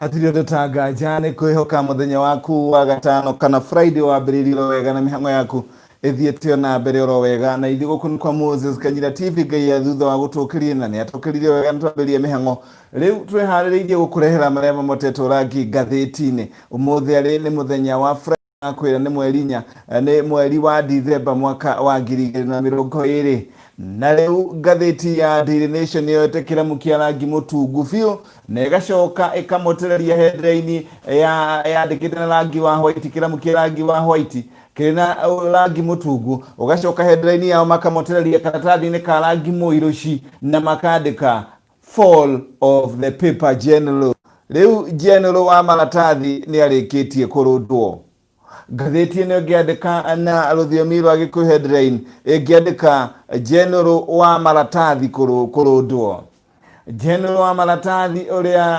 Hatirio ndutanga nĩ kwĩhoka mũthenya waku wa gatano kana Friday wambĩrĩirie wega na mĩhang'o yaku ĩthiĩte na mbere oro wega na ithuĩ gũkũ kwa Moses Kanyira TV Ngai ya thutha wa gũtũkĩria na nĩ atũkĩrire wega nĩ twambĩrĩrie mĩhang'o rĩu twĩharĩrĩirie gũkũrehera marĩa mamotetwo rangi ngathĩti-inĩ ũmũthĩ arĩ nĩ mũthenya wa Friday kwĩra nĩ mweri wa December mwaka wa 2020 na rĩu ngathĩti ya Daily Nation yote kĩramu kĩa rangi mũtungu biũ na ĩgacoka ĩkamotereria headline yandĩkĩte na rangi wa white, kĩramu kĩa rangi wa white kĩna rangi mũtungu, ũgacoka headline yao makamotereria karatathi-inĩ ka rangi mũirũci na makandĩka fall of the paper general. Rĩu general wa maratathi nĩ arĩkĩtie kũrũndwo. Gatheti ĩno ĩngĩandĩka na rũthiomi rwa Gĩkũyũ headline ĩngĩandĩka general wa maratathi kũrũndwo. General wa maratathi ũrĩa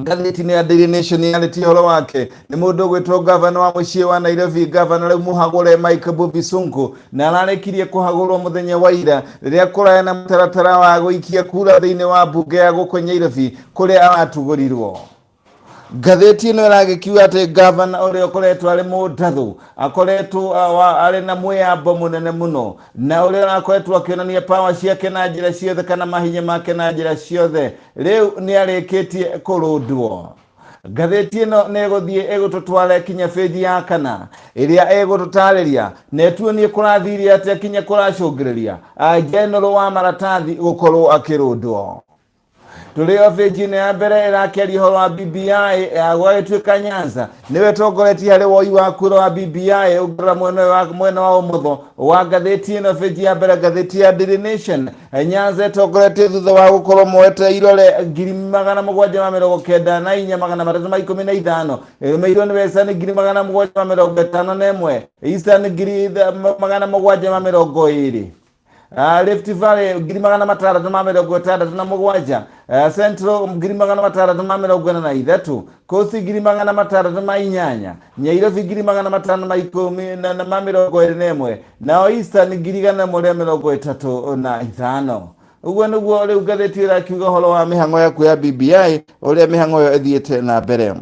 ngatheti-inĩ ya Daily Nation yandĩkĩte ũhoro wake nĩ mũndũ ũgwĩtwo governor wa mũciĩ wa Nairobi, governor rĩu mũhagũre Mike Mbuvi Sonko, na ararĩkirie kũhagũrwo mũthenya wa ira rĩrĩa kũrarĩ na mũtaratara wa gũikia kura thĩinĩ wa mbunge ya gũkũ Nairobi kũrĩa aratugũrirwo. Gatheti ĩno ĩragĩkiuga atĩ governor ũrĩa ũkoretwo arĩ mũndathũ akoretwo arĩ na mwĩyambo mũnene mũno na ũrĩa arakoretwo akĩonania power ciake na njĩra ciothe kana mahinya make na njĩra ciothe rĩu nĩ arĩkĩtie kũrũndwo. Gatheti ĩno nĩ ĩgũthiĩ ĩgũtũtwara kinya page ya kana ĩrĩa ĩgũtũtarĩria na ĩtuonie kũrathiire atĩa kinya kũracũngĩrĩria general wa maratathi gũkorwo akĩrũndwo. Tũrĩ page-inĩ ya mbere ĩrakĩaria ũhoro wa BBI gwagĩtuĩka Nyanza nĩwe tongoretie harĩ woi wa kura wa BBI ũngĩrora mwena wa ũmotho wa ngathĩti ĩno page ya mbere ngathĩti ya Daily Nation. Nyanza ĩtongoretie thutha wa gũkorwo moete irore 794,315 ĩrũmĩrĩirwo nĩ Western 751 Eastern 720 Rift Valley 667 Central 643 Coast 608 Nyairobi 521 nao Eastern 135. Ũguo nĩguo rĩu ngathĩti ĩrakiuga ũhoro wa mĩhang'o yaku ya BBI ũrĩa mĩhang'o ĩyo ĩthiĩte na mbere.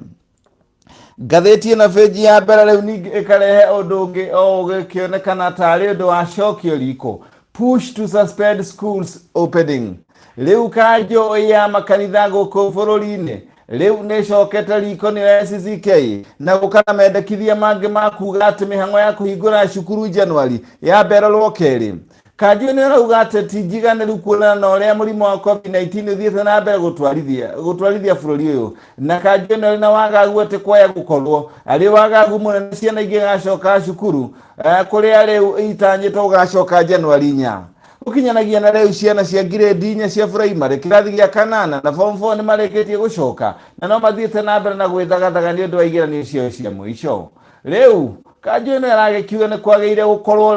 Gatheti ĩno page ya mbere rĩu ningĩ ĩkarehe ũndũ ũngĩ ũgĩkĩonekana tarĩ ũndũ wa cokio riko. Push to suspend schools opening. Rĩu kanjũ ya makanitha gũkũ bũrũri-inĩ rĩu nĩ cokete riko nĩ I.C.C na gũkana mendekithia mangĩ ma kuga atĩ mĩhang'o ya kũhingũra cukuru January yambererwo kerĩ. Kanjũ nĩ arauga atĩ ti njiganĩru kuonana na ũrĩa mũrimũ wa COVID-19 ũthiĩte na mbere gũtwarithia bũrũri ũyũ, na kanjũ ĩno ĩrĩ na wagagu atĩ kwaya gũkorwo arĩ wagagu mũnene ciana ingĩ gacoka cukuru kũrĩa rĩu itanyĩtwo gũgacoka January 4. Ũkinyanagia na rĩu ciana cia grade 4 cia primary kĩrathi gĩa kanana na form 4 nĩ marĩkĩtie gũcoka na no mathiĩte na mbere na gwĩthagathaga nĩ ũndũ wa igeranio ciao cia mũico. Rĩu kanjũ ĩno ĩragĩkiuga nĩ kwagĩrĩire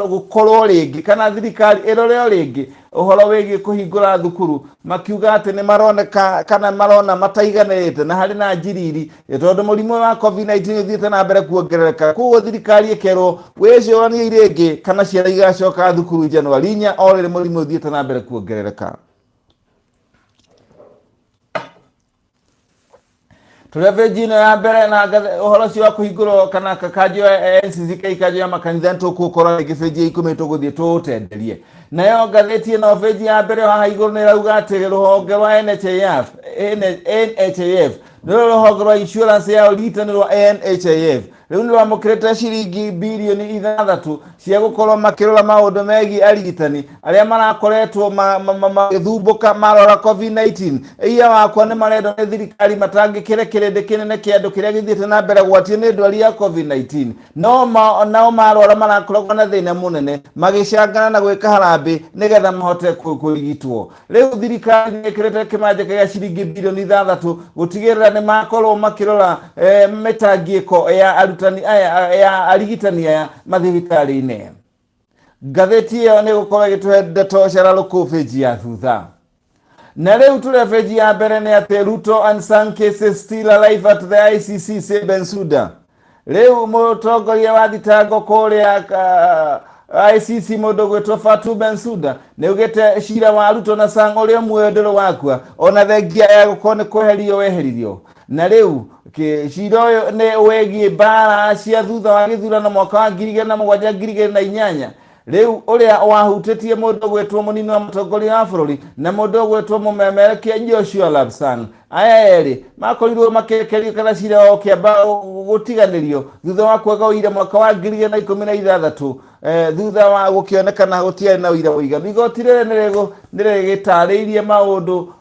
gũkorwo rĩngĩ kana thirikari ĩrore rĩngĩ ũhoro wĩgiĩ kũhingũra thukuru, makiuga atĩ nĩ maroneka kana marona mataiganĩrĩte na harĩ na njiriri tondũ mũrimũ wa COVID-19 ũthiĩte na mbere kuongerereka. Koguo thirikari ĩkerwo wĩcũranie rĩngĩ kana ciana igacoka thukuru January 4 o rĩrĩ mũrimũ ũthiĩte na mbere kuongerereka. Tũrĩa page ĩno ya mbere na ũhoro ũcio wa kũhingũrwo kana kanjũ ya I.C.C kanjũ ya makanitha tũkũkora rĩngĩ page ya 10 tũgũthiĩ tũtenderie. Nayo ngathĩti ĩno page ya mbere haha igũrũ nĩ ĩrauga atĩ rũhonge rwa NHIF nĩ rũhonge rwa insurance ya ũrigitani rwa NHIF rĩu nĩ rwamũkĩrĩte ciringi birioni 6 cia gũkorwo makĩrora maũndũ megiĩ arigitani arĩa marakoretwo magĩthumbũka marora COVID-19. Iya wakwa nĩ marenda nĩ thirikari matangĩkĩre kĩrĩndĩ kĩnene kĩa andũ kĩrĩa gĩthiĩte na mbere gwatio nĩ ndwari ya COVID-19 nao marora marakoragwo na thĩna mũnene magĩcangana na gwĩka harambĩ nĩgetha mahote kũrigitwo. Rĩu thirikari nĩ ĩkĩrĩte kĩmanjĩka gĩa ciringi birioni 6 gũtigĩrĩra nĩ makorwo makĩrora mĩtangĩko ya arigitani aya mathibitarĩ-inĩ. Ngathĩti ĩyo nĩ gũkorwo ĩgĩtũhe ndeto cararũkũ page ya thutha. Na rĩu tũrĩa page ya mbere nĩ atĩ Ruto and some cases still alive at the I.C.C say Bensouda. Rĩu mũtongoria wa thitango kũrĩa I.C.C mundu gwitwo Fatu Bensouda ni ugite Cira wa Ruto na Sang uria mwendero Wakua ona thengia ya gukorwo ni kuherio weheririo na riu Cira uyu ni wegie bara cia thutha wa githurano mwaka wa 2007-2008 riu uria wahutitie mundu gwitwo munini wa mutongoria wa bururi na mundu gwitwo mumemerekia Joshua Lapsang aya eri makorirwo makekerio kana Cira wao kiamba gutiganirio thutha wa kwaga uira mwaka wa 2016 thutha wa gukionekana gutiari na uira wiga igoti rere niregitariirie maundu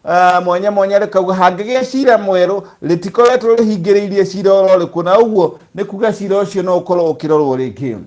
mwanya mwanya rikauga hangigia Cira mweru litikoretwo rihingiriirie Cira oro kuna uguo ni kuga Cira ucio no ukorwo ukirorwo ringi.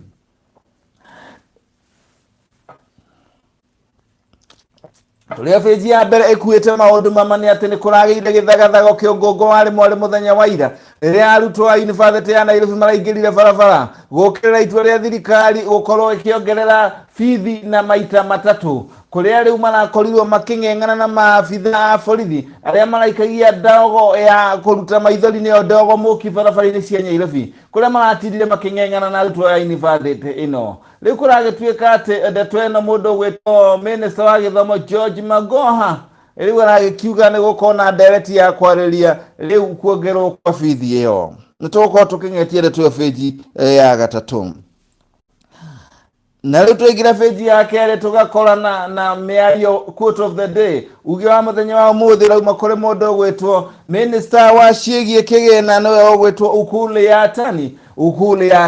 Tulia feji ya mbere ikuite maundu mamani ati ni kurageire githagathago kiongongo wari mwari muthenya wa ira riria arutwo a university ya Nairobi maraingirire barabara gukirira itua ria thirikari gukorwo ikiongerera fithi na maita matatu kuria riu marakorirwo making'eng'ana na maabitha a borithi aria maraikagia ndogo ya kuruta maithori ni ndogo muki barabara-ini cia Nairobi kuria maratindire making'eng'ana na arutwo a university ino riu kuragituika ati ndeto ino mundu gwitwo minister wa githomo George Magoha riu aragikiuga ni gukona direct ya kwariria riu kuongerwo kwa fithi iyo nitugukorwo tuking'etie ndeto feji ya gatatu na riu tuigira feji ya kere tugakora na miario quote of the day ugi wa muthenya wa muthi rauma kuri mundu gwitwo minister wa ciigie kigena niwe ogwitwo ukule ya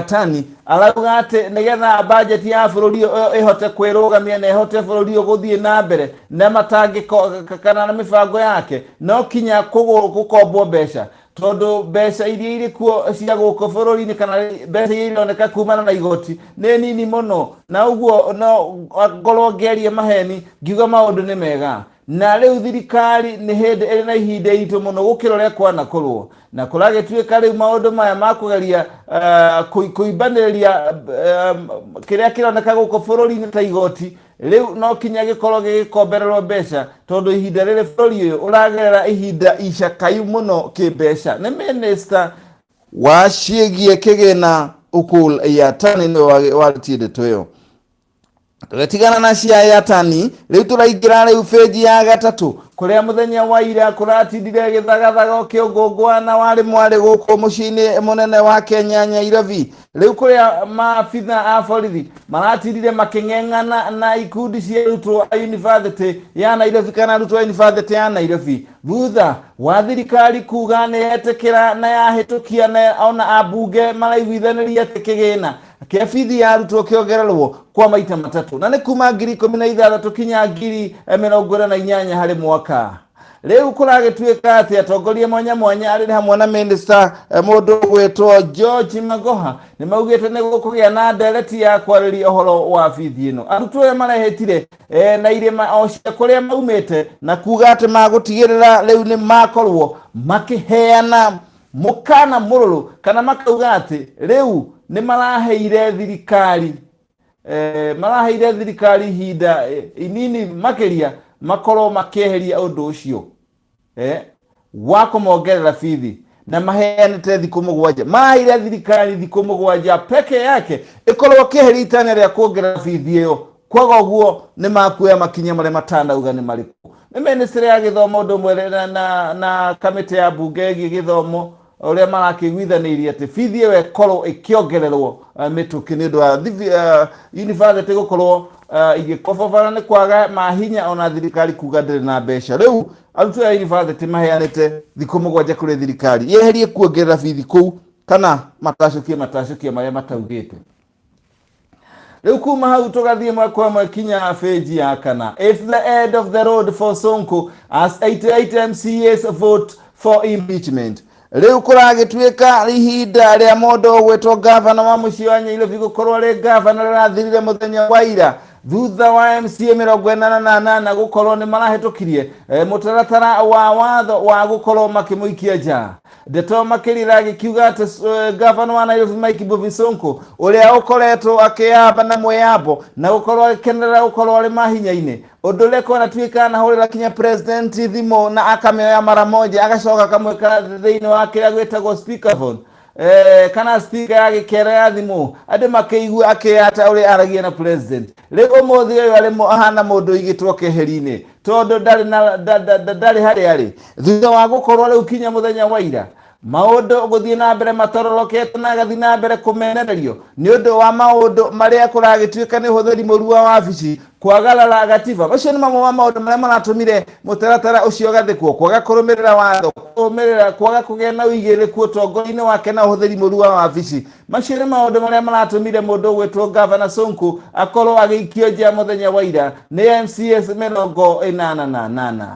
tani arauga ati nigetha budget ya bururi ihote kwirugamia na ihote bururi guthie na mbere na matangiko kana na mibango yake no kinya gukombwo mbeca tondu mbeca iria iri kuo cia guko bururi-ini kana mbeca iria ironeka kumana na igoti ni nini muno na uguo no ngorwo ngerie maheni ngiuga maundu ni mega na riu thirikari ni hindi iri na ihinda itu muno gukira uria kwanakorwo na kuragituika riu maundu maya makugeria kuibaniriria kiria kironeka guko bururi-ini ta igoti riu no kinya gikorwo gigikombererwo mbeca tondu ihinda riri bururi uyu uragerera ihinda icakayu muno kimbeca ni minister wa ciigie kigena ukul ya tani ni waritie ndeto iyo tugetigana na cia ya tani riu turaigira riu feji ya gatatu kuria muthenya wa ira kuratindire githagathago kiongongwana wari mwari guku mucini munene wa Kenya Nairobi riu kuria maabitha a borithi maratindire making'eng'ana na ikundi cia arutwo a university ya Nairobi kana arutwo a university ya Nairobi thutha wa thirikari kuga ni yetekira na yahitukia na ona abunge maraiguithaniria ati kigina kia fithi ya arutwo kiongererwo kwa maita matatu na ni kuma 2016 kinya 2028 hari mwaka riu kuragituika ati atongoria mwanya mwanya ari hamwe na minister mundu gwitwo George Magoha ni maugite ni gukugia na direct ya kwariria uhoro wa fithi ino arutwo marehetire na irima o cia kuria maumite na kuga ati magutigirira riu ni makorwo makiheana mukana mururu kana makauga ati riu ni maraheire thirikari hinda inini makiria makorwo makieheria undu ucio wa kumongerera fithi na maheanite thiku mugwanja maheire thirikari thiku mugwanja peke yake ikorwo kieheria itanya ria kuongerera fithi iyo kwaga uguo ni makuya makinya maria matandauga ni mariku ni ministry ya githomo undu mwere na kamite ya bunge githomo uria marakiguithanirie ati fithi iyo ikorwo ikiongererwo mituki ni ndu wa university gukorwo igikobobana ni kwaga mahinya ona thirikari kuga ndiri na mbeca riu arutwo a university maheanite thiku mugwanja kuri thirikari yeherie kuongerera fithi kuu kana matacukie maria mataugite riu kuma hau tugathie mwakwa mwakinya feji ya kana it's the end of the road for Sonko as 88 MCAs vote for impeachment riu kuragituika ihinda ria mundu gwitwo governor wa mucii wa Nairobi gukorwo ri governor rathirire muthenya wa ira thutha wa MCA 88 gukorwo ni marahitukirie mutaratara wa watho wa gukorwo makimuikia nja ndeto makirira gikiuga ati governor wa Nairobi Mike Mbuvi Sonko uria ukoretwo akiyamba na mweyambo na gukorwo akenera gukorwo ari mahinya-ini undu leko anatuika na hurira kinya president thimo na akameoya mara moja agacoka kamweka thiini wa kiria gwitagwo speakerphone kana speaker ya gikere ya thimu ande makeigua akiyata uri aragia na president lego mothi uyu ari ahana mundu igitwo keherine tondu ndari hari ari thutha wa gukorwo riu kinya muthenya wa ira maundu guthie na mbere matororokete na gathi na mbere kumenererio ni undu wa maundu maria kuragituika ni huthiri murua wa wabici kwagarara gatiba macio ni mamwe ma maundu maria maratumire mutaratara ucio gathikwo kwaga kurumirira watho kwaga kugia na uigiriku utongoria-ini wake na huthiri murua wa wabici macio ni maundu maria maratumire mundu ugwitwo Governor Sonko akorwo agikio nja muthenya wa ira ni MCS 88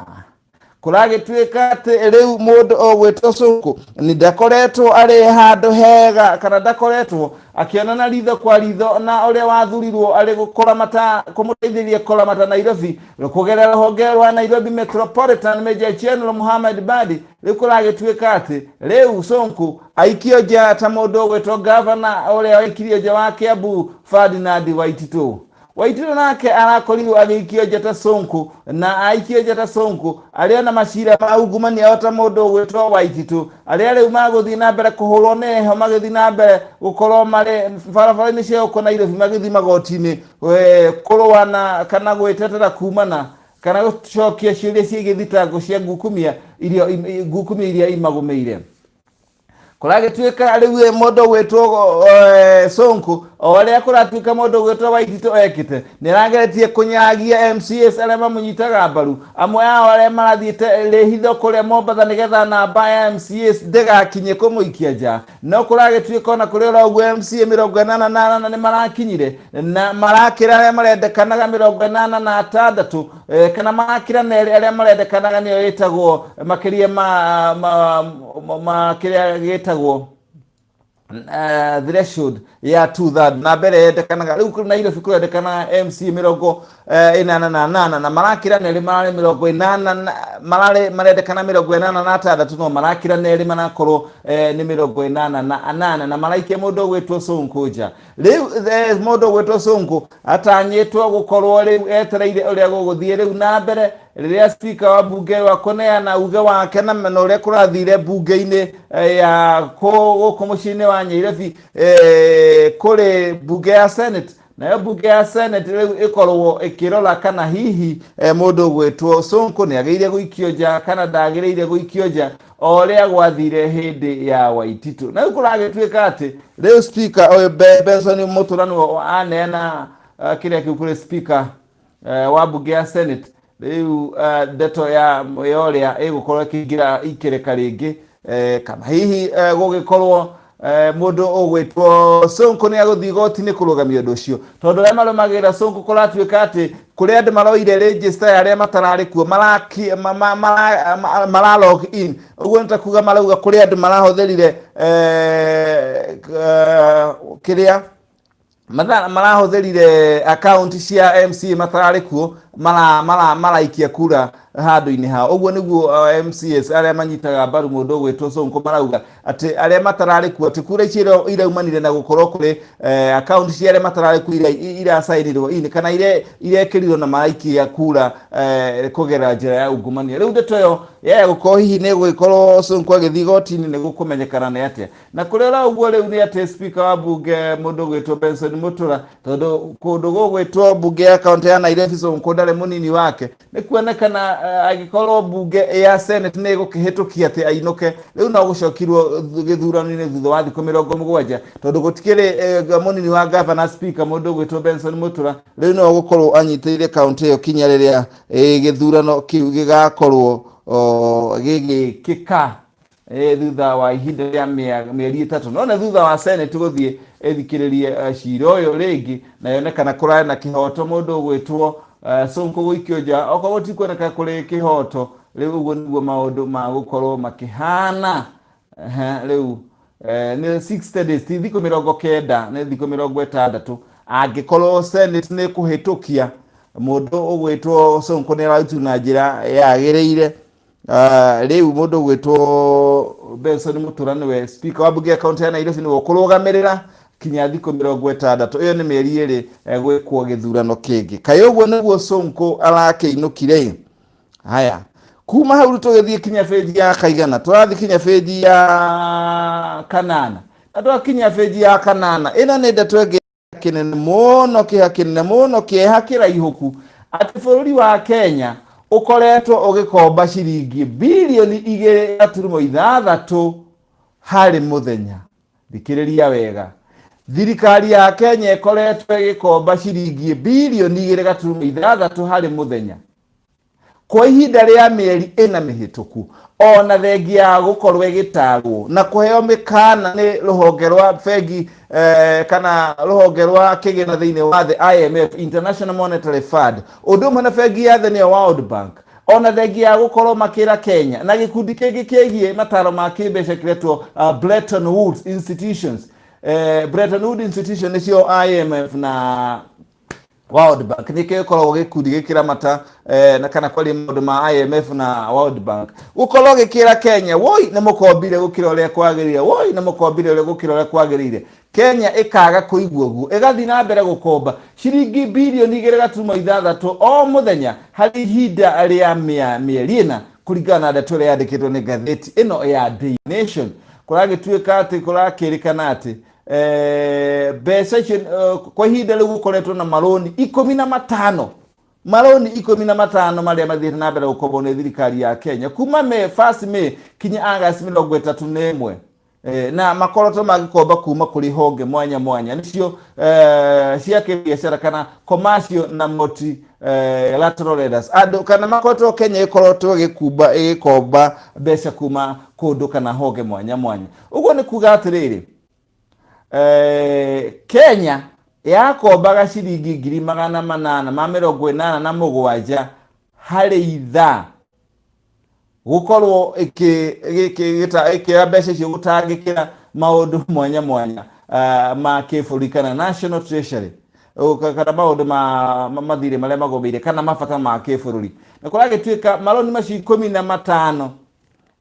kuragituika ati riu mundu ogwitwo Sonko ni ndakoretwo ari handu hega kana ndakoretwo akionana ritho kwa ritho na uria wathurirwo ari gukoramata kumuteithiria koramata Nairobi kugerera honge rwa Nairobi Metropolitan Major General Muhammad Badi riu kuragituika ati riu Sonko aikio nja ta mundu ogwitwo Governor uria aikirio nja wa Kiambu Ferdinand Waititu nake arakorirwo agikio njata Sonko na aikio njata Sonko aria na macira ma ungumania ota mundu ugwitwo Waititu aria riu maguthii na mbere kuhurwo neho magithii na mbere gukorwo mari barabara-ini cia uko Nairobi magithii magoti-ini kurwana kana gwitetera kumana kana gucokia ciuria ciigie thitango cia ngukumia iria imagumeire kuragituika riu mundu ugwitwo Sonko oria kuratuika mundu ugwitwo Waititu ekite ni rageretie kunyagia MCS aria mamunyitaga mbaru amwe ao aria marathiite rihitho kuria Mombasa nigetha namba ya MCS ndegakinye kumuikia nja no kuragituika ona kuria uguo MCA 88 ni marakinyire na marakira aria marendekanaga 86 kana marakira neri aria marendekanaga niyo yitagwo makiria makiria gitagwo threshold ya 2/3 na mbere yendekanaga riu kuna Nairobi kurendekana MC 88 na marakira neri marari 80 marendekana 86 no marakira neri manakorwo ni 88 na maraikia mundu ugwitwo Sonko nja riu mundu ugwitwo Sonko atanyitwo gukorwo riu etereire uria guguthie riu na mbere riria speaker wa bunge wa kuneana uge wake na uria kurathire bunge-ini ya guku mucii-ini wa Nairobi kuri bunge ya Senate nayo bunge ya Senate riu ikorwo ikirora kana hihi mundu ugwitwo Sonko ni ageire guikio nja kana ndagiriire guikio nja oria gwathire hindi ya Waititu na kuragituika ati riu speaker oyo Benson Muturano anena kiria kuri speaker wa bunge ya Senate riu ndeto ya yoria igukorwo ikingira ikireka ringi kana hihi gugikorwo mundu ugwitwo Sonko ni aguthii goti-ini kurugamia undu ucio tondu aria marumagira Sonko kuratuika ati kuri andu maroire register aria matarari kuo mara log in uguo nitakuga marauga kuri andu marahutherire kiria marahutherire account cia MC matarari kuo maraikia kura handu-ini hao uguo niguo MCS aria manyitaga mbaru mundu ugwitwo Sonko marauga ati aria matarari kuo ati kura icio iraumanire na gukorwo kuri account cia aria matarari kuo ira signirwo ini kana irekirirwo na maraikia kura kugera njira ya ungumania riu ndeto yo ya gukorwo hihi ni gugikorwo Sonko agithii goti-ini ni gukumenyekana ni atia na kurera uguo riu ni ati speaker wa bunge mundu ugwitwo Benson Mutura tondu kundu gugwitwo bunge ya county ya Nairobi Sonko ndare munini wake ni kuonekana agikorwo bunge ya Senate ni gukihitukia ati ainuke riu no gucokirwo githurano-ini thutha wa thiku 70 tondu gutikiri munini wa governor speaker mundu ugwitwo Benson Mutura riu no gukorwo anyitire county iyo kinya riria githurano kiu gigakorwo gigikika thutha wa ihinda rĩa mĩeri 3 none thutha wa Senate guthie ethikiririe cira uyu ringi na yonekana kurari na kihoto mundu ugwitwo Sonko guikio nja oko gutikuoneka kuri kihoto riu uguo niguo maundu ma gukorwo makihana riu ni 60 days thiku 90 ni thiku 60 angikorwo Senate ni kuhitukia mundu ugwitwo Sonko ni arautu na njira yagiriire riu mundu ugwitwo Benson Mutura niwe speaker wa bunge ya county ya Nairobi ni gukurugamirira kinya thiku 60 iyo ni mieri iri gwikwo githurano kingi kai uguo niguo Sonko arakiinukire haya kuma hau tugithie kinya feji ya kaigana turathi kinya feji ya kanana atwakinya feji ya kanana ino nä ndatwenge kinene muno kiha kinene muno kieha kiraihuku ati bururi wa Kenya ukoretwo ugikomba ciringi bilioni 2.6 hari muthenya. Thikiriria wega, thirikari ya Kenya ikoretwo igikomba ciringi bilioni 2.6 hari muthenya kwa ihinda ria mieri 4 mihituku, ona thengi ya gukorwo igitarwo na kuheo mikana ni ruhonge rwa bengi kana ruhonge rwa kigina thiini wa the IMF, International Monetary Fund, undu na bengi ya the World Bank, ona thengi ya gukorwo makira Kenya na gikundi kingi kigie mataro ma kimbeca kiretwo Bretton Woods institutions. Bretton Woods institution nicio IMF na World Bank nike korwo gikundi gikira mata na kana kwali maundu ma IMF na World Bank ukorwo gikira Kenya woi na mukombire gukira uria kwagirire, woi na mukombire uria gukira uria kwagirire. Kenya ikaga kuigwa uguo igathi na mbere gukomba ciringi bilioni 2.6 o muthenya hari ihinda ria mieri 4 kuringana na ndeto ria yandikitwo ni gatheti ino ya Daily Nation. Kuragituika ati kurakirikana ati kwa ihinda riu gukoretwo na maroni 15 maria mathiete na mbere gukombwo ni thirikari ya Kenya kuma first May kinya August 31 na makoroto magikomba kuma kuri honge mwanya mwanya nicio cia kibiashara kana commercial na multi lateral lenders ando kana makoroto Kenya ikorotwo gikomba mbeca kuma kundu kana honge mwanya mwanya. Uguo ni kuga atiriri Kenya yakombaga ciringi 887 hari ithaa gukorwo ikira mbeca cio gutangikira maundu mwanya mwanya ma kiburi kana national treasury kana maundu mathire maria magombeire kana mabata ma kiburi na kuragituika maroni macio 15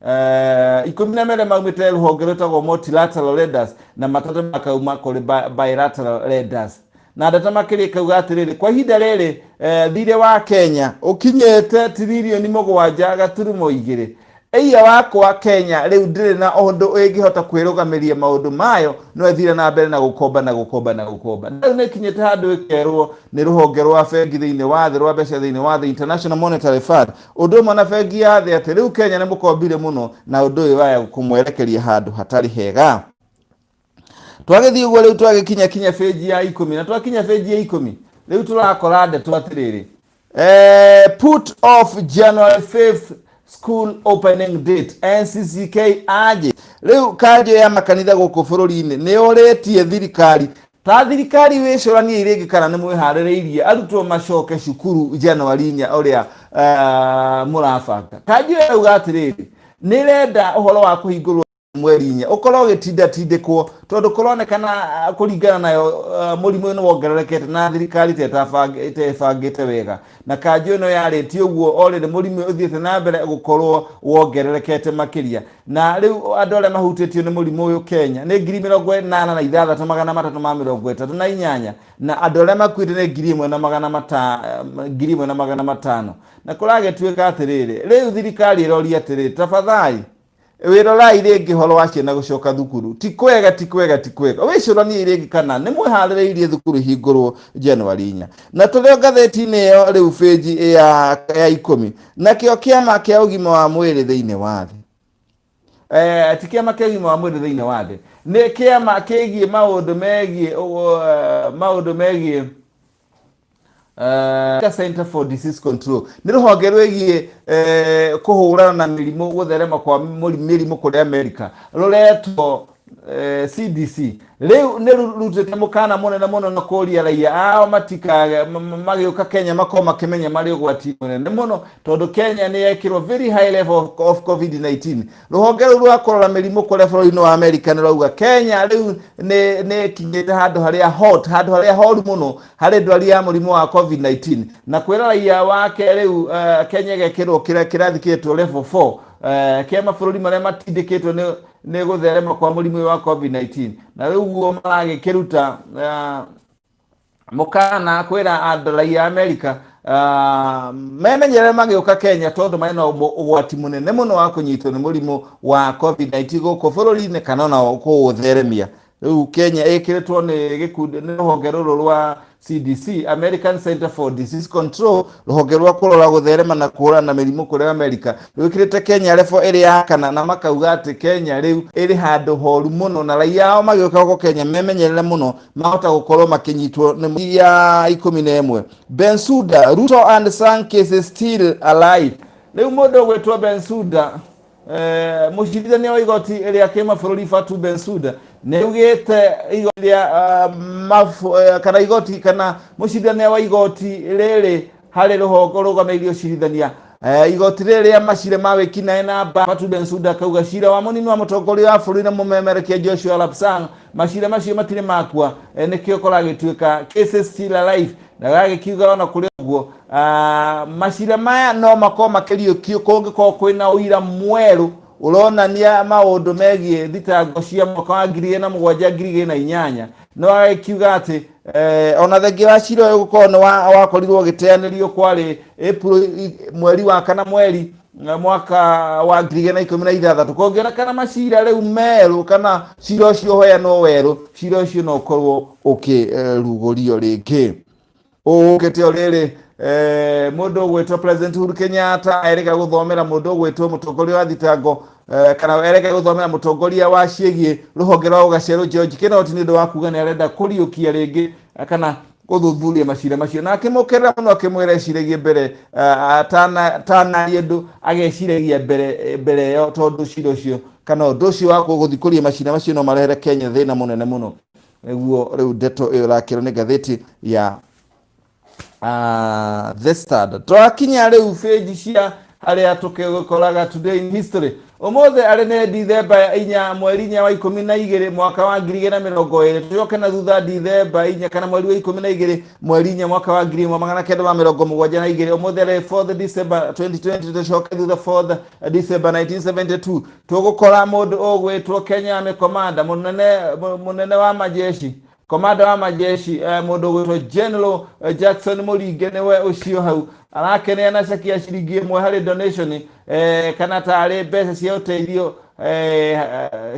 12 maumite ruhonge rwetagwo multilateral lenders na matatu makauma kuri bilateral lenders na ndata makiri kauga atiriri kwa ihinda riri thire wa Kenya ukinyete trilioni 7.2 eia wakwa Kenya riu ndire na undu ingihota kwirugamiria maundu mayo no thire na mbere na gukomba na ne kinyete handu ikerwo ni ruhonge rwa bengi thiini wa thi rwa mbeca thiini wa the International Monetary Fund undu mwana bengi ya thi ati riu Kenya ni mukombire muno na undu uyu waya kumwerekeria handu hatari hega. Twagithii uguo riu twagikinya bengi ya 10 na twakinya bengi ya 10 riu turakora ndeto atiriri put off January 5th school opening date. I.C.C aje riu kanjo ya makanitha guku bururi-ini ni oretie thirikari ta thirikari wicuranie iringi kana ni mwihaririirie arutwo macoke cukuru January uria murabanga. Kanjo ya uga atiriri ni renda uhoro wa kuhingurwo mweri 4 ukorwo gitindikwo tondu kuronekana kuringana nayo murimu no wongererekete na thirikari tetebangite wega na kanjo ino yareti uguo already murimu uthiete na mbere gukorwo wongererekete makiria na riu andu aria mahutitio ni murimu uyu Kenya ni 86,338 na andu aria makuite ni 1,500 na kuragituika atiriri riu thirikari iroria atiriri tafadhali wirorai ringi horo wa ciana gucoka thukuru ti kwega wicuranie ringi kana ni mwihaririirie thukuru hingurwo January 4 na turio gatheti-ini iyo riu bengi ya 10 na kio kiama kia ugima wa mwiri thiini wa thi ti kiama kia ugima wa mwiri thiini wa thi ni kiama kigie maundu megie Center for Disease Control ni ruhonge rwegie kuhurana na mirimo gutherema kwa mirimo kuri America ruretwo CDC riu ni rutete mukana munene muno na kuria raia ao matikaga magiuka Kenya makoma kimenya mari ugwati munene muno tondu Kenya ni yekirwo very high level of COVID-19 ruhonge ru rwa kurora mirimo kuri bũrũri-inĩ wa America ni rauga Kenya riu ni kinyete handu haria horu muno hari ndwari ya murimu wa COVID-19 na kwira raia wake riu Kenya gekirwo kirathi kitwo level 4 kema bũrũri maria matindikitwo ni gutherema kwa murimu wa COVID-19 na riu guo maragikiruta mukana kwira andu raia America memenyere magiuka Kenya tondu mari na ugwati munene muno wa kunyitwo ni murimu wa COVID-19 guku bũrũri-inĩ kana na kuutheremia Kenya ekiretwo ni gikundi ni ruhonge ruru rwa CDC, American Center for Disease Control, ruhonge rwa kurora gutherema na kuhurana mirimu kuri America rwikirite Kenya level iri ya kana, na makauga ati Kenya riu iri handu horu muno na raia ao magioka guko Kenya memenyerere muno mahota gukorwo makinyitwo ni ya 11. Bensouda, Ruto and Sankey is still alive. Riu mundu gwetwo Bensouda mucirithania wa igoti iria kima bururi Fatu Bensouda neugite igoti kana igoti kana mucirithania wa igoti riri hari ruhongo rugameirio cirithania igoti riri ya macire ma wikina na Fatu Bensouda kauga Cira wa munini wa mutongoria wa bururi na mumemerekia Joshua Lapsang macire macio matire makua nikio koragituika cases still alive na gagikiuga ona kuri guo macira maya no makoma makiriukio kungiko kwina uira mweru uronania maundu megie thitango cia mwaka wa 2007-2008 no agakiuga ati ona thengi wa Cira uyu gukorwo ni wakorirwo giteanirio kwari April mweri wa kana mweri mwaka wa 2016 kongionekana macira riu meru kana cira ucio hoyanwo weru cira ucio no ukorwo ukirugurio ringi ukitio riri mundu gwetwo President Uhuru Kenyatta ereka guthomera mundu gwetwo mutongoria wa thitango kana ereka guthomera mutongoria wa ciegie ruhonge rwa ugacero George Kinoti ni ndu wa kuga ni arenda kuriukia ringi kana guthuthuria macira macio na akimukirira muno akimwira ciragie mbere tana yendu ageciragia mbere yo tondu cira ucio kana undu ucio wa guthikuria macira macio no marehere Kenya thina munene muno. Niguo riu ndeto iyo rakiro ni gatheti ya The Standard. Twakinya riu page cia haria tukikoraga today in history. Umothe ari ne December 4 mweri 4 wa 12 mwaka wa 2020 tucoke na thutha December 4 kana mweri wa 12 mweri 4 mwaka wa 1972. Umothe ari 4th December 2020 tucoke thutha 4th December 1972 tugukora mundu ogwetwo Kenya Army Commander munene wa majeshi komanda wa majeshi mundu gwitwo General Jackson Muringe niwe ucio hau arakene na cakia ciringi imwe hari donation kana tari mbeca cia uteithio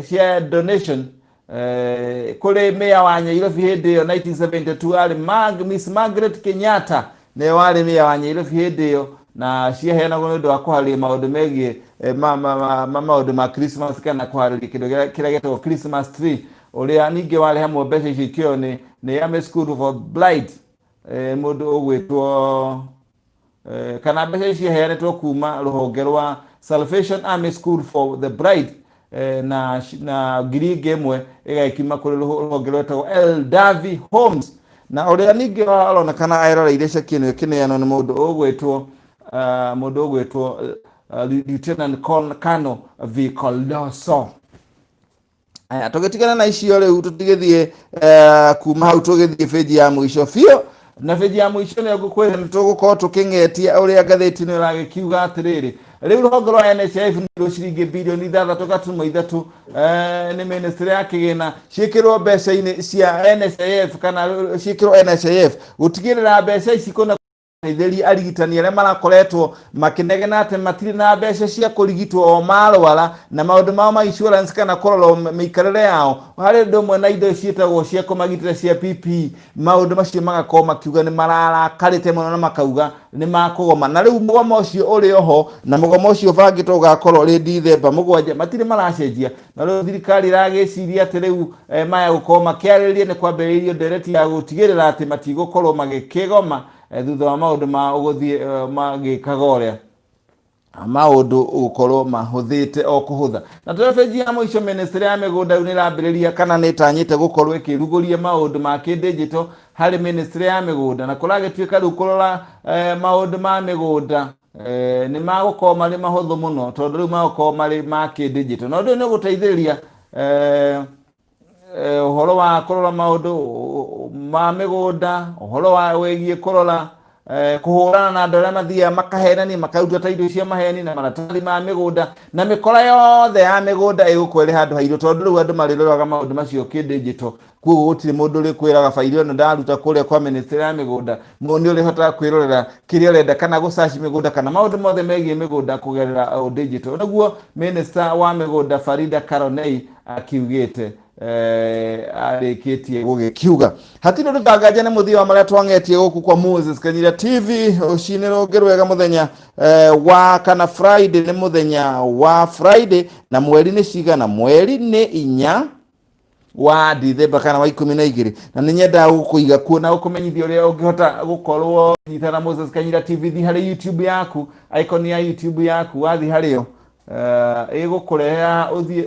cia donation kuri meya wa Nairobi hindi yo 1972 ari Miss Margaret Kenyatta ne wari meya wa Nairobi hindi yo na ciaheanagwo ni undu wa kuharĩria maundu megie maundu ma Christmas kana kuharĩria kindu kiria getagwo Christmas tree uria ninge wari hamwe mbeca icio ikio ni Army School for Blind mundu ugwitwo kana mbeca icio heanetwo kuma ruhonge rwa Salvation Army School for the Bride na ngiri imwe igakima kuri ruhonge rwetagwo Eldavi Homes na uria ninge aronekana airoreire cekino kineano ni mundu ugwitwo Lieutenant Colonel V. Colosso. Aya tugetigana na icio riu tutigithie kuma hau tugithie page ya mwisho fio na page ya mwisho ni gukwira nitugukorwo tukingetia uria gatheti ni ragikiuga atiriri riu ruhonge rwa NHIF ni ciringi bilioni 3.3 ni ministry ya kigina ciikirwo mbeca-ini cia NHIF kana ciikirwo NHIF gutigirira mbeca ici kuna itheri arigitani aria marakoretwo makinegena ati matiri na mbeca cia kurigitwo o marwara na maundu mao ma insurance kana kororo mikarire yao hari ndomwe na indo cietagwo cia kumagitira cia PPE maundu macio magakorwo makiuga ni mararakarite muno na makauga ni makugoma na riu mugomo ucio uri oho na mugomo ucio bangitwo ugakorwo ri December 7 matiri maracenjia na riu thirikari iragiciria ati riu maya gukorwo makiarĩrĩria ni kwambĩrĩrio ndereti ya gutigirira ati matigũkorwo magikigoma thutha wa maundu ma uguthie magikaga uria maundu ukorwo mahuthite o kuhutha na twebeji ya mwisho ministry ya migunda ni rambiriria kana ni tanyite gukorwo ikiruguria maundu ma digital hari ministry ya migunda na kuragituika riu kurora maundu ma migunda ni magukorwo mari mahuthu muno tondu riu magukorwo mari ma digital no ndu ni guteithĩrĩria uhoro wa kurora maundu ma migunda uhoro wa wegie kurora kuhurana na andu aria mathia makahenani makautua ta indo cia maheni na maratathi ma migunda na mikora yothe ya migunda igukwere handu hairu tondu riu andu mariroraga maundu macio digital kuo gutire mundu uri kwiraga faili ono ndaruta kuria kwa ministry ya migunda mundu uri hota kwirorera kiria urenda kana gusearch migunda kana maundu mothe megie migunda kugerera digital naguo minister wa migunda Farida Karonei akiugite arikitie gugikiuga hatino ndagaja ne muthia wa maria twangetie guku kwa Moses Kanyira TV uciniro ngerwega muthenya wa kana Friday ni muthenya wa Friday na mweri ni cigana mweri ni 4 wa Dithemba kana wa 12 na ninyenda gukuiga kuona ukumenyithia uria ungihota gukorwo nyitana Moses Kanyira TV thi hari YouTube yaku icon ya YouTube yaku wathi hario igukurehera uthie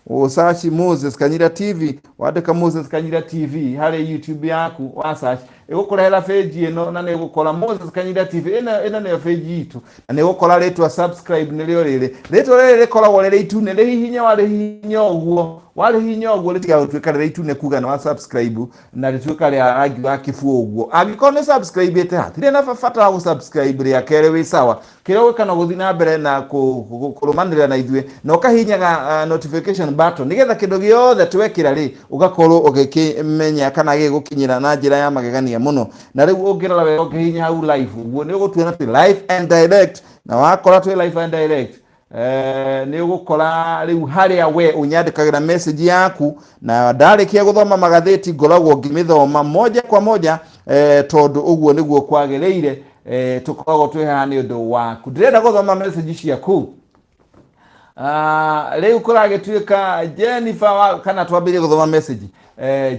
usearch Moses Kanyira TV wandika Moses Kanyira TV hari YouTube yaku wa search igukurehera page ino na nigukora Moses Kanyira TV ina ne page itu na nigukora retwa subscribe nilio riri retwa riri rikoragwo riri itune ri hinya wari hinya oguo ritiga gutwika riri itune kuga na wa subscribe na ritwika ri rangi wa kifu oguo angiko ni subscribe ete hatire na bata wa subscribe ri akere wi sawa kiro kana guthi na mbere na kurumanira na ithwe no kahinyaga notification button nigetha kindu giothe twekira ri ugakorwo ugikimenya kana gigukinyira na njira ya magegania muno na riu ungirora we ukihinya hau live uguo ni ugutuona ti live and direct na wakora twi live and direct ni ugukora riu haria we unyandikagira message yaku na ndarikia guthoma magatheti ngoragwo ngimithoma moja kwa moja tondu uguo niguo kwagereire tukoragwo twi haha ni undu waku ndirenda guthoma message ciaku riu kuragituika Jennifer kana twambirie guthoma message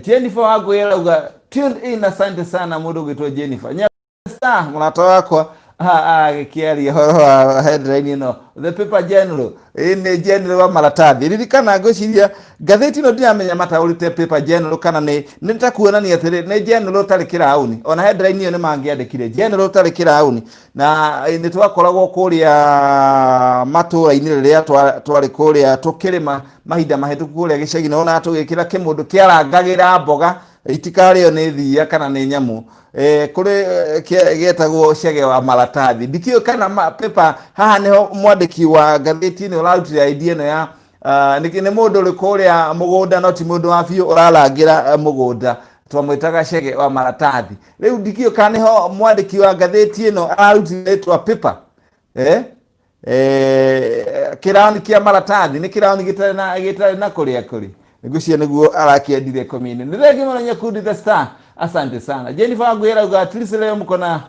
Jennifer wagwira uga tune in asante sana mundu gwitwa Jennifer nyasta munata wakwa kiari horo headline no the paper general in general wa maratathi ririkana ngociria gatheti no ndiamenya mataurite paper general kana ni nitakuonania atiri ni general tari kirauni ona headline ni mangiandikire general tari kirauni na ni twakoragwo kuria matura ini riria twari kuria tukirima mahinda mahituku kuria gicagi no na tugikira kimundu kiarangagira mboga itikario ni thia kana ni nyamu kuri getagwo cege wa maratathi ndikio kana paper haha niho mwandiki wa gatheti ni urarutira idea no ya ni mundu uri kuria mugunda no ti mundu wa biu urarangira mugunda twamwitaga cege wa maratathi riu ndikio kana niho mwandiki wa gatheti ino ararutira paper kirauni kia maratathi ni kirauni gitari na kuria nigucia niguo arakiendire komini niregi mwana nyakundi the star asante sana Jennifer agwira uga at least leo mko na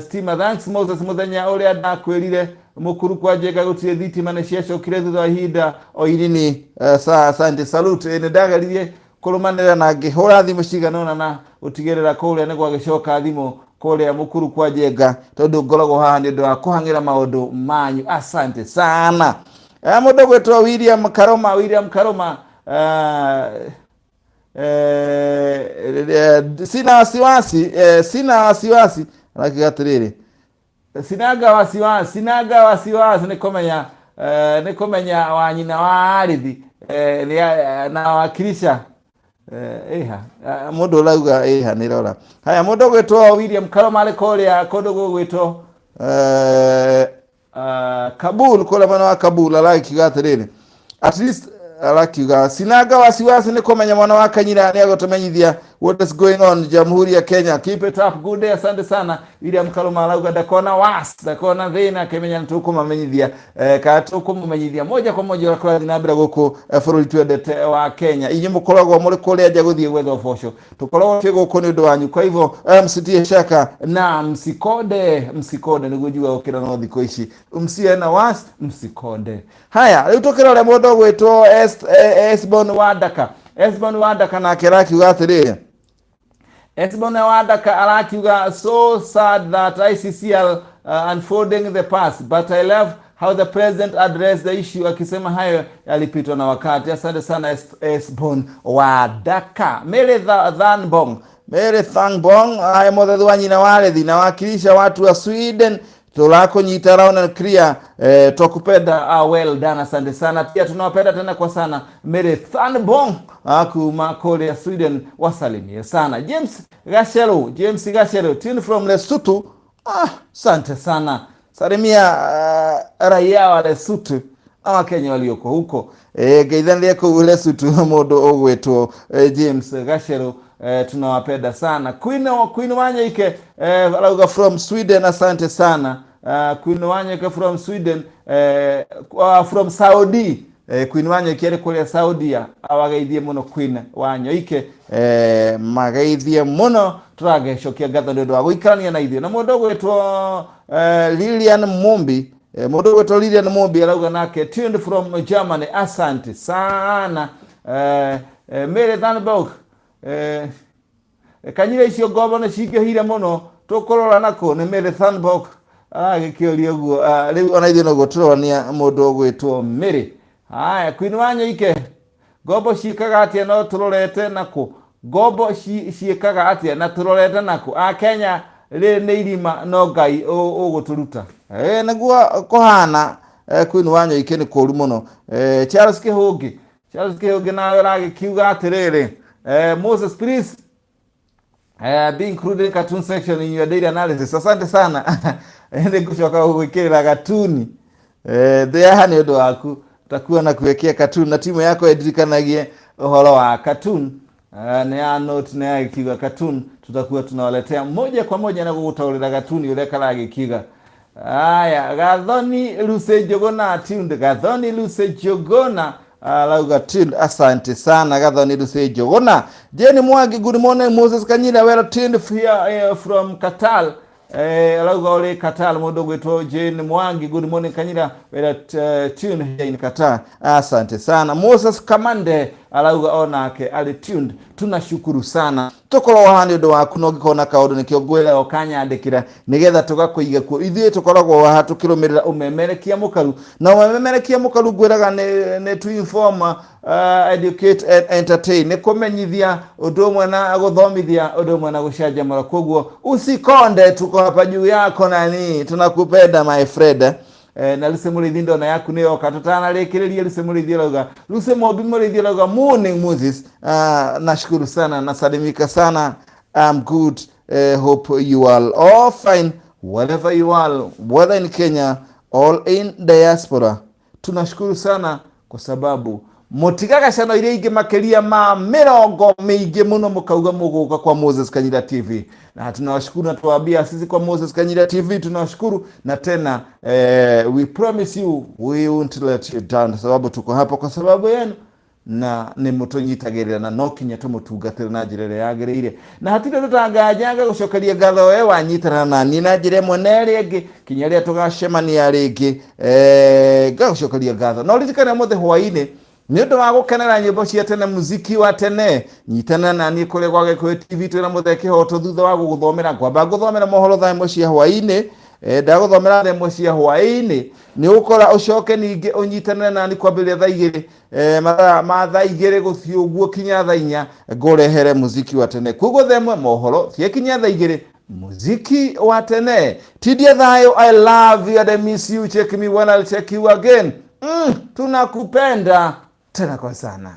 stima thanks Moses muthenya uria ndakwirire mukuru kwa jega gutire thitima na ciacokire thutha wa ihinda o irini asante salute ni ndagaririe kurumanira na ngihura thimu cigana na utigirira kuria nigwa gicoka thimu kuria mukuru kwa jega tondu ngoragwo haha ni ndu wa kuhangira maundu manyu asante sana mundu gwetwa William Karoma sina wasiwasi rakigatiriri sinaga wasiwasi nikomenya wanyina wa arithi na wakilisha mundu urauga nirora haya mundu gwetwa William Karoma ari kuria kundu gwetwa Kabul kula mwana wa Kabul arakigatiriri at least alakiuga sinaga wasiwasi ni komenya mwana wa Kanyira ni agotumenyithia what is going on Jamhuri ya Kenya keep it up good day asante sana William Karoma alauga dakona thina kemenya ntukumamenyithia ka tukumamenyithia moja kwa moja kwa dinabira guku bururi twendete wa Kenya inyi mukoragwo muri kuria nja guthie gwetha uboco tukoragwo twi guku ni undu wanyu kwa hivyo msitie shaka na msikonde niguo juga ukira no thiko ici msie na was msikonde haya riu tukirore mundu gwitwo Esbon Wadaka na kirakiuga atiriri Esbon Wadaka arakiuga so sad that I.C.C are unfolding the past but I love how the president addressed the issue akisema hayo yalipitwa na wakati asante sana Esbon Wadaka Mere Thangbong haya mothe wanyina walethi na wakilisha watu wa Sweden tulako nyita rauna clear tukupenda well done asante sana pia tunawapenda tena kwa sana Mere Thangbong akuma Korea Sweden wasalimie sana James Gashero tune from Lesotho asante sana salimia raia wa Lesotho ama Kenya walioko huko geithanire ku Lesotho mundu ogwetwo James Gashero tunawapenda sana Queen Wanyike alauga from Sweden asante sana Queen Wanyike from Sweden from Saudi Queen Wanyoike ari kuria Saudia awageithie muno Queen Wanyoike mageithie muno turagecokia ngatho ni undu wa guikarania na ithuĩ na mundu gwitwo Lilian Mumbi mundu gwitwo Lilian Mumbi arauga nake tuned from Germany. Asante sana Mary Thanberg kanyira icio ngombo nĩ cingĩhire muno tukurora nako nĩ Mary Thanberg agĩkĩũria guo rĩu ona ithuĩ noguo tũronia mundu gwitwo Mary. Haya, Queen Wanyoike ngombo ciĩkaga atĩa no tũrorete nako ngombo ciĩkaga atĩa na tũrorete nako Kenya rĩ nĩ irima no Ngai ũgũtũruta naguo kũhana Queen Wanyoike nĩ kũũru mũno. Charles Kĩhũngĩ nawe ũragĩkiuga atĩrĩrĩ Moses please be included in cartoon section in your daily analysis. Asante sana nĩ ngũcoka gũgwĩkĩrĩra gatuni thĩaha nĩ ũndũ waku takuwa na kuwekea cartoon na timu yako yadirikanagie uhoro wa cartoon na ya note na ya kiga cartoon tutakuwa tunawaletea moja kwa moja na kugutaurira cartoon yule kala gikiga. Haya, Gathoni Luse Jogona tuned Gathoni Luse Jogona lauga tuned. Asante sana Gathoni Luse Jogona. Jenny Mwangi, good morning. Moses Kanyira well tuned here from Qatar. Lauga ole Qatar modo gwetwo Jane Mwangi, good morning Kanyira well tuned here in Qatar. Asante sana Moses Kamande alauga onake ali tuned. Tunashukuru sana tukoro wahani undu waku no ngikona kaundu nikio ngwira okanyandikira nigetha tugakuiga ku ithuĩ tukoragwo waha tukirumirira umemerekia mukaru na umemerekia mukaru ngwiraga ne to inform educate and entertain ne kumenyithia undu umwe na guthomithia undu umwe na gucanjamũra. Koguo usikonde tuko hapa juu yako nani tunakupenda my friend. Na Luse Mũrĩithi ndona yaku nĩ yoka tũtanarĩkĩrĩria Luse Mũrĩithi arauga Luse Mũmbi Mũrĩithi arauga morning Moses. Nashukuru sana nasalimika sana. I'm good. Hope you are all fine wherever you are, whether in Kenya or in diaspora. Tunashukuru sana kwa sababu motigaga cano iria ingĩ makeria ma 40 mĩingĩ mũno mũkauga mũgũka kwa Moses Kanyira TV. Na tunawashukuru na tuwaambia sisi kwa Moses Kanyira TV tunawashukuru na tena we promise you we won't let you down, sababu tuko hapa kwa sababu yenu na nĩ mũtũnyitagĩrĩra na no kinya tũmũtungatĩre na njĩra ĩrĩa yagĩrĩire na hatirĩ tũtanganjanga gũcokeria ngatho we wanyitana na niĩ na njĩra ĩmwe na ĩrĩa ĩngĩ kinya rĩrĩa tũgacemania rĩngĩ ngagũcokeria ngatho no ririkane mũthĩ hwaĩ-inĩ nĩ ũndũ wa gũkenera nyĩmbo cia tene muziki wa tene nyitana na niĩ kũrĩ gwa Gĩkũyũ TV twĩna mũthee Kĩhoto thutha wa gũgũthomera ngwamba ngũthomera mohoro thaa imwe cia hwaĩ-inĩ ndagũthomera thaa imwe cia hwaĩ-inĩ nĩ ũkora ũcoke ningĩ ũnyitanĩre nani kwambĩrĩria thaa igĩrĩ ma thaa igĩrĩ gũthiĩ ũguo kinya thaa inya ngũrehere muziki wa tene. Koguo thaa imwe mohoro cia kinya thaa igĩrĩ muziki wa tene. Tidia thayo, I love you and I miss you. Check me when I'll check you again. Tunakupenda tena kwa sana.